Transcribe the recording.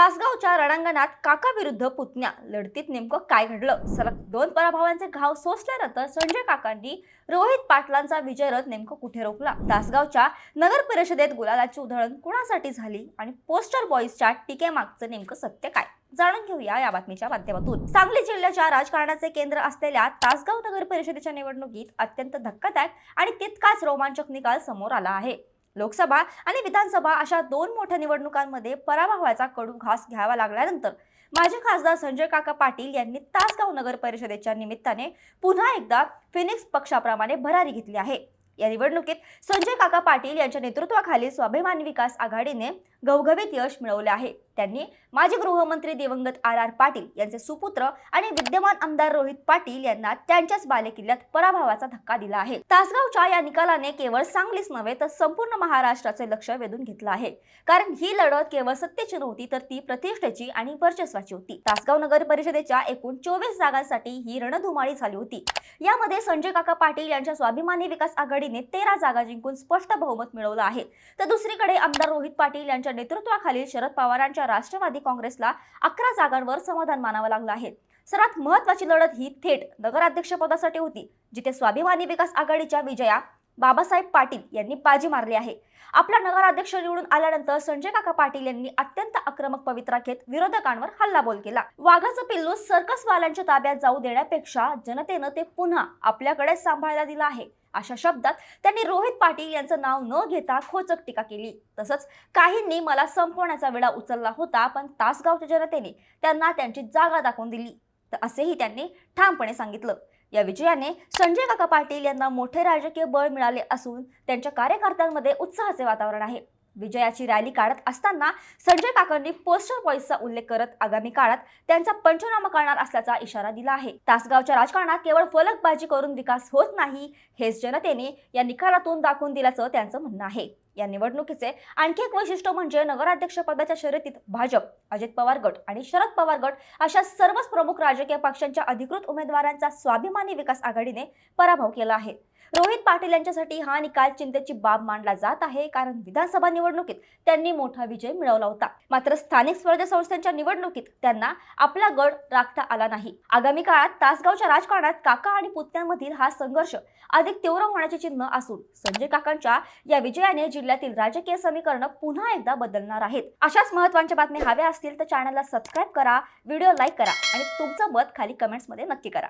तासगावच्या रणांगणात काका विरुद्ध पुतण्या लढतीत नेमकं काय घडलं? सलग 2 पराभवांचे घाव सोसल्यानंतर संजय काकांनी रोहित पाटलांचा विजयरथ नेमकं कुठे रोखला? तासगावच्या नगर परिषदेत गुलालाची उधळण कुणासाठी झाली आणि पोस्टर बॉईजच्या टीकेमागचं नेमकं सत्य काय? जाणून घेऊया या बातमीच्या माध्यमातून। सांगली जिल्ह्याच्या राजकारणाचे केंद्र असलेल्या तासगाव नगर परिषदेच्या निवडणुकीत अत्यंत धक्कादायक आणि तितकाच रोमांचक निकाल समोर आला आहे। लोकसभा आणि विधानसभा अशा 2 मोठ्या निवडणुकांमध्ये पराभवाचा कडू घास घ्यावा लागल्यानंतर माजी खासदार संजय काका पाटील यांनी तासगाव नगर परिषदेच्या निमित्ताने पुन्हा एकदा फिनिक्स पक्षाप्रमाणे भरारी घेतली आहे। या निवडणुकीत संजय काका पाटील यांच्या नेतृत्वाखाली स्वाभिमानी विकास आघाडीने घवघवीत यश मिळवले आहे। त्यांनी माजी गृहमंत्री दिवंगत आर पाटील यांचे सुपुत्र आणि विद्यमान आमदार रोहित पाटील यांना त्यांच्याच बालेकिल्ल्यात पराभवाचा धक्का दिला आहे। तासगावच्या या निकालाने केवळ सांगलीच नव्हे तर संपूर्ण महाराष्ट्राचे लक्ष वेधून घेतलं आहे, कारण ही लढत केवळ सत्तेची नव्हती तर ती प्रतिष्ठेची आणि वर्चस्वाची होती। तासगाव नगर परिषदेच्या एकूण 24 जागांसाठी ही रणधुमाळी झाली होती। यामध्ये संजय काका पाटील यांच्या स्वाभिमानी विकास आघाडीने 13 जागा जिंकून स्पष्ट बहुमत मिळवलं आहे, तर दुसरीकडे आमदार रोहित पाटील यांच्या नेतृत्वाखालील शरद पवारांच्या राष्ट्रवादी काँग्रेसला 11 जागांवर समाधान मानावं लागलं आहे। सर्वात महत्त्वाची लढत ही थेट नगराध्यक्षपदासाठी होती, जिथे स्वाभिमानी विकास आघाडीच्या विजया बाबासाहेब पाटील यांनी बाजी मारली आहे। आपला नगराध्यक्ष निवडून आल्यानंतर संजय काका पाटील यांनी अत्यंत आक्रमक पवित्रा घेत विरोधकांवर हल्लाबोल केला। वाघाचं पिल्लू सर्कसवाल्यांच्या ताब्यात जाऊ देण्यापेक्षा जनतेनं ते पुन्हा आपल्याकडे सांभाळायला दिलं आहे, अशा शब्दात त्यांनी रोहित पाटील यांचं नाव न घेता खोचक टीका केली। तसंच काहींनी मला संपवण्याचा विडा उचलला होता, पण तासगावच्या जनतेने त्यांना त्यांची जागा दाखवून दिली, तर असेही त्यांनी ठामपणे सांगितलं। या विजयाने संजय काका पाटील यांना मोठे राजकीय बळ मिळाले असून त्यांच्या कार्यकर्त्यांमध्ये उत्साहाचे वातावरण आहे। विजयाची रॅली काढत असताना संजय काकांनी पोस्टर बॉईजचा उल्लेख करत आगामी काळात त्यांचा पंचनामा करणार असल्याचा इशारा दिला आहे। तासगावच्या राजकारणात केवळ फलकबाजी करून विकास होत नाही, हेच जनतेने या निकालातून दाखवून दिल्याचं त्यांचं म्हणणं आहे। या निवडणुकीचे आणखी एक वैशिष्ट्य म्हणजे नगराध्यक्ष पदाच्या शर्यतीत भाजप, अजित पवार गट आणि शरद पवार गट अशा सर्वच प्रमुख राजकीय पक्षांच्या अधिकृत उमेदवारांचा स्वाभिमानी विकास आघाडीने पराभव केला आहे। रोहित पाटील यांच्यासाठी हा निकाल चिंतेची बाब मानला जात आहे, कारण विधानसभा निवडणुकीत त्यांनी मोठा विजय मिळवला होता, मात्र स्थानिक स्वराज्य संस्थांच्या निवडणुकीत त्यांना आपला गड राखता आला नाही। आगामी काळात तासगावच्या राजकारणात काका आणि पुतण्यांमधील हा संघर्ष अधिक तीव्र होण्याचे चिन्ह असून संजय काकांच्या या विजयाने जिल्ह्यातील राजकीय समीकरण पुन्हा एकदा बदलणार आहेत। अशाच महत्त्वाच्या बातम्या हव्या असतील तर चॅनलला सबस्क्राइब करा, व्हिडिओ लाईक करा आणि तुमचं मत खाली कमेंट्समध्ये नक्की करा।